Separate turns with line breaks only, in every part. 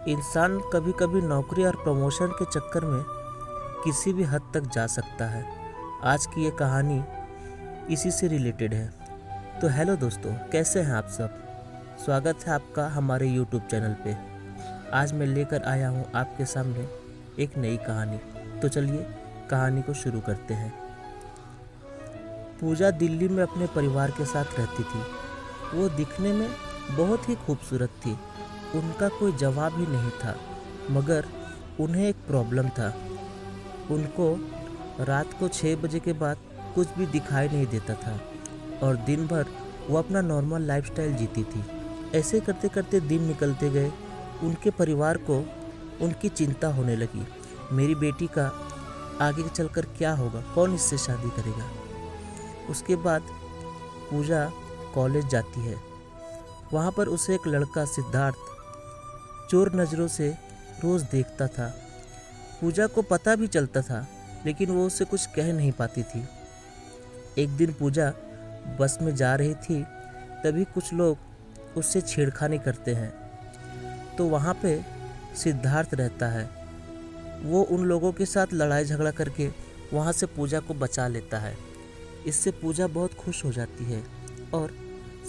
इंसान कभी कभी नौकरी और प्रमोशन के चक्कर में किसी भी हद तक जा सकता है। आज की ये कहानी इसी से रिलेटेड है। तो हेलो दोस्तों, कैसे हैं आप सब। स्वागत है आपका हमारे यूट्यूब चैनल पे। आज मैं लेकर आया हूँ आपके सामने एक नई कहानी। तो चलिए कहानी को शुरू करते हैं। पूजा दिल्ली में अपने परिवार के साथ रहती थी। वो दिखने में बहुत ही खूबसूरत थी। उनका कोई जवाब ही नहीं था, मगर उन्हें एक प्रॉब्लम था। उनको रात को 6 बजे के बाद कुछ भी दिखाई नहीं देता था और दिन भर वो अपना नॉर्मल लाइफस्टाइल जीती थी। ऐसे करते करते दिन निकलते गए। उनके परिवार को उनकी चिंता होने लगी। मेरी बेटी का आगे चलकर क्या होगा, कौन इससे शादी करेगा। उसके बाद पूजा कॉलेज जाती है। वहाँ पर उसे एक लड़का सिद्धार्थ चोर नज़रों से रोज़ देखता था। पूजा को पता भी चलता था, लेकिन वो उससे कुछ कह नहीं पाती थी। एक दिन पूजा बस में जा रही थी, तभी कुछ लोग उससे छेड़खानी करते हैं। तो वहाँ पे सिद्धार्थ रहता है। वो उन लोगों के साथ लड़ाई झगड़ा करके वहाँ से पूजा को बचा लेता है। इससे पूजा बहुत खुश हो जाती है और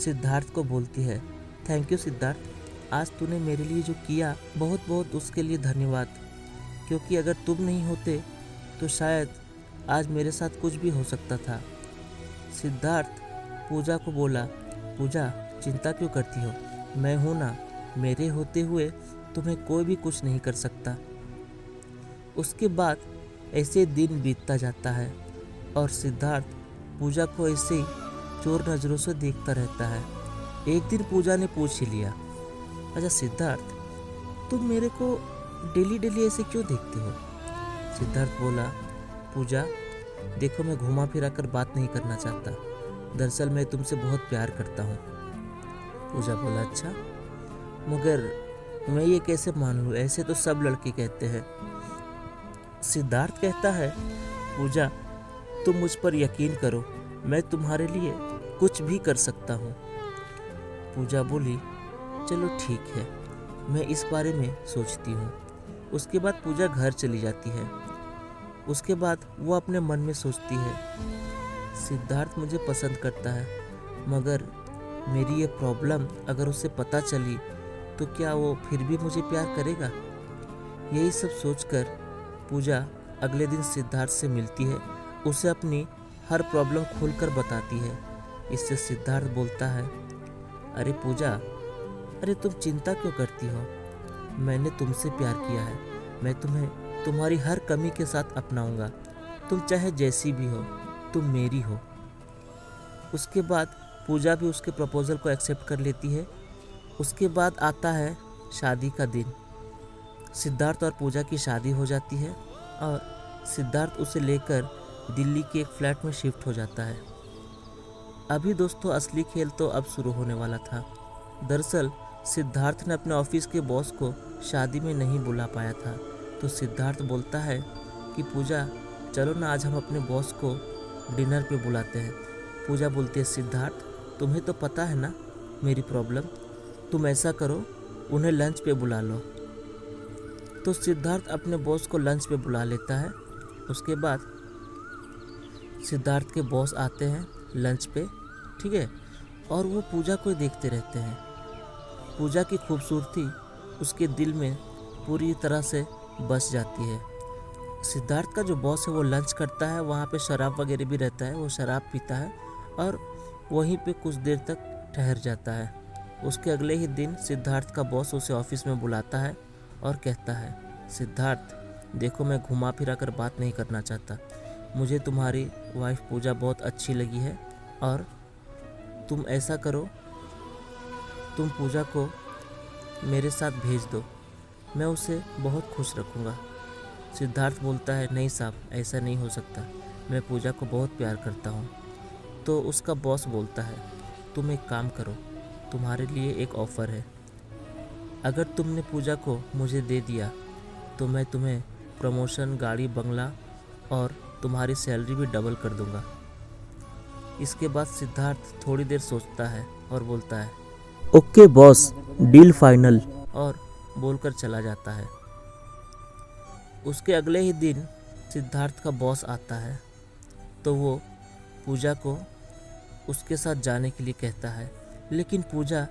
सिद्धार्थ को बोलती है, थैंक यू सिद्धार्थ, आज तूने मेरे लिए जो किया बहुत बहुत उसके लिए धन्यवाद। क्योंकि अगर तुम नहीं होते तो शायद आज मेरे साथ कुछ भी हो सकता था। सिद्धार्थ पूजा को बोला, पूजा चिंता क्यों करती हो, मैं हूँ ना, मेरे होते हुए तुम्हें कोई भी कुछ नहीं कर सकता। उसके बाद ऐसे दिन बीतता जाता है और सिद्धार्थ पूजा को ऐसे ही चोर नज़रों से देखता रहता है। एक दिन पूजा ने पूछ ही लिया, अच्छा सिद्धार्थ, तुम मेरे को डेली डेली ऐसे क्यों देखते हो। सिद्धार्थ बोला, पूजा देखो, मैं घुमा फिरा कर बात नहीं करना चाहता। दरअसल मैं तुमसे बहुत प्यार करता हूँ। पूजा बोला, अच्छा, मगर मैं ये कैसे मानूँ, ऐसे तो सब लड़के कहते हैं। सिद्धार्थ कहता है, पूजा तुम मुझ पर यकीन करो, मैं तुम्हारे लिए कुछ भी कर सकता हूँ। पूजा बोली, चलो ठीक है, मैं इस बारे में सोचती हूँ। उसके बाद पूजा घर चली जाती है। उसके बाद वो अपने मन में सोचती है, सिद्धार्थ मुझे पसंद करता है, मगर मेरी ये प्रॉब्लम अगर उसे पता चली तो क्या वो फिर भी मुझे प्यार करेगा। यही सब सोचकर पूजा अगले दिन सिद्धार्थ से मिलती है। उसे अपनी हर प्रॉब्लम खोलकर बताती है। इससे सिद्धार्थ बोलता है, अरे पूजा, अरे तुम चिंता क्यों करती हो, मैंने तुमसे प्यार किया है, मैं तुम्हें तुम्हारी हर कमी के साथ अपनाऊंगा। तुम चाहे जैसी भी हो, तुम मेरी हो। उसके बाद पूजा भी उसके प्रपोज़ल को एक्सेप्ट कर लेती है। उसके बाद आता है शादी का दिन। सिद्धार्थ और पूजा की शादी हो जाती है और सिद्धार्थ उसे लेकर दिल्ली के एक फ्लैट में शिफ्ट हो जाता है। अभी दोस्तों असली खेल तो अब शुरू होने वाला था। दरअसल सिद्धार्थ ने अपने ऑफिस के बॉस को शादी में नहीं बुला पाया था। तो सिद्धार्थ बोलता है कि पूजा चलो ना, आज हम अपने बॉस को डिनर पे बुलाते हैं। पूजा बोलती है, सिद्धार्थ तुम्हें तो पता है ना मेरी प्रॉब्लम, तुम ऐसा करो उन्हें लंच पे बुला लो। तो सिद्धार्थ अपने बॉस को लंच पे बुला लेता है। उसके बाद सिद्धार्थ के बॉस आते हैं लंच पे, ठीक है, और वो पूजा को देखते रहते हैं। पूजा की खूबसूरती उसके दिल में पूरी तरह से बस जाती है। सिद्धार्थ का जो बॉस है वो लंच करता है, वहाँ पे शराब वगैरह भी रहता है, वो शराब पीता है और वहीं पे कुछ देर तक ठहर जाता है। उसके अगले ही दिन सिद्धार्थ का बॉस उसे ऑफिस में बुलाता है और कहता है, सिद्धार्थ देखो, मैं घुमा फिरा कर बात नहीं करना चाहता, मुझे तुम्हारी वाइफ पूजा बहुत अच्छी लगी है और तुम ऐसा करो, तुम पूजा को मेरे साथ भेज दो, मैं उसे बहुत खुश रखूँगा। सिद्धार्थ बोलता है, नहीं साहब, ऐसा नहीं हो सकता, मैं पूजा को बहुत प्यार करता हूँ। तो उसका बॉस बोलता है, तुम एक काम करो, तुम्हारे लिए एक ऑफ़र है, अगर तुमने पूजा को मुझे दे दिया तो मैं तुम्हें प्रमोशन, गाड़ी, बंगला और तुम्हारी सैलरी भी डबल कर दूंगा। इसके बाद सिद्धार्थ थोड़ी देर सोचता है और बोलता है, ओके बॉस, डील फाइनल। और बोलकर चला जाता है। उसके अगले ही दिन सिद्धार्थ का बॉस आता है तो वो पूजा को उसके साथ जाने के लिए कहता है, लेकिन पूजा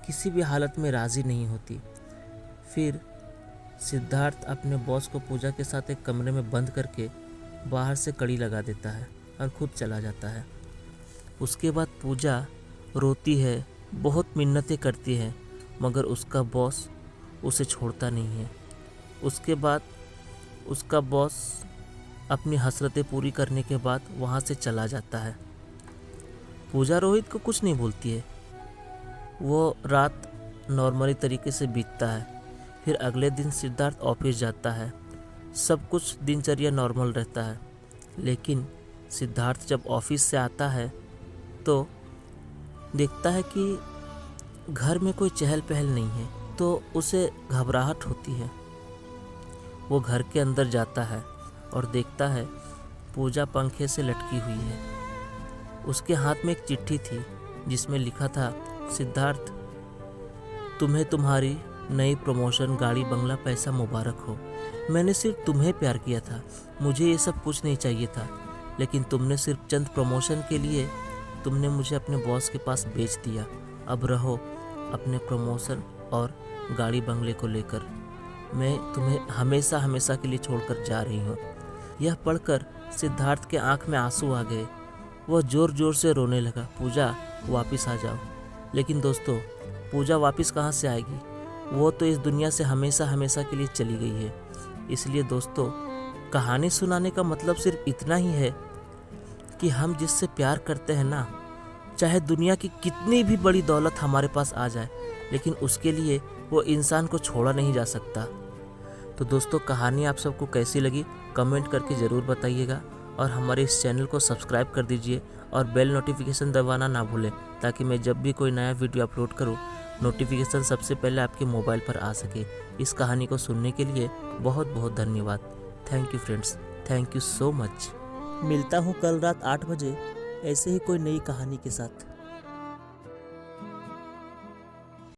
किसी भी हालत में राज़ी नहीं होती। फिर सिद्धार्थ अपने बॉस को पूजा के साथ एक कमरे में बंद करके बाहर से कड़ी लगा देता है और खुद चला जाता है। उसके बाद पूजा रोती है, बहुत मिन्नतें करती है, मगर उसका बॉस उसे छोड़ता नहीं है। उसके बाद उसका बॉस अपनी हसरतें पूरी करने के बाद वहाँ से चला जाता है। पूजा रोहित को कुछ नहीं बोलती है। वो रात नॉर्मली तरीके से बीतता है। फिर अगले दिन सिद्धार्थ ऑफिस जाता है। सब कुछ दिनचर्या नॉर्मल रहता है, लेकिन सिद्धार्थ जब ऑफिस से आता है तो देखता है कि घर में कोई चहल पहल नहीं है, तो उसे घबराहट होती है। वो घर के अंदर जाता है और देखता है पूजा पंखे से लटकी हुई है। उसके हाथ में एक चिट्ठी थी जिसमें लिखा था, सिद्धार्थ, तुम्हें तुम्हारी नई प्रमोशन, गाड़ी, बंगला, पैसा मुबारक हो। मैंने सिर्फ तुम्हें प्यार किया था, मुझे ये सब कुछ नहीं चाहिए था, लेकिन तुमने सिर्फ चंद प्रमोशन के लिए तुमने मुझे अपने बॉस के पास बेच दिया। अब रहो अपने प्रमोशन और गाड़ी बंगले को लेकर। मैं तुम्हें हमेशा हमेशा के लिए छोड़कर जा रही हूँ। यह पढ़कर सिद्धार्थ के आंख में आंसू आ गए। वह ज़ोर ज़ोर से रोने लगा, पूजा वापस आ जाओ। लेकिन दोस्तों, पूजा वापस कहाँ से आएगी? वो तो इस दुनिया से हमेशा हमेशा के लिए चली गई है। इसलिए दोस्तों, कहानी सुनाने का मतलब सिर्फ इतना ही है कि हम जिससे प्यार करते हैं ना, चाहे दुनिया की कितनी भी बड़ी दौलत हमारे पास आ जाए, लेकिन उसके लिए वो इंसान को छोड़ा नहीं जा सकता। तो दोस्तों, कहानी आप सबको कैसी लगी कमेंट करके ज़रूर बताइएगा, और हमारे इस चैनल को सब्सक्राइब कर दीजिए और बेल नोटिफिकेशन दबाना ना भूलें, ताकि मैं जब भी कोई नया वीडियो अपलोड करूं, नोटिफिकेशन सबसे पहले आपके मोबाइल पर आ सके। इस कहानी को सुनने के लिए बहुत बहुत धन्यवाद। Thank you friends, thank you so much. मिलता हूँ कल रात 8 बजे ऐसे ही कोई नई कहानी के साथ।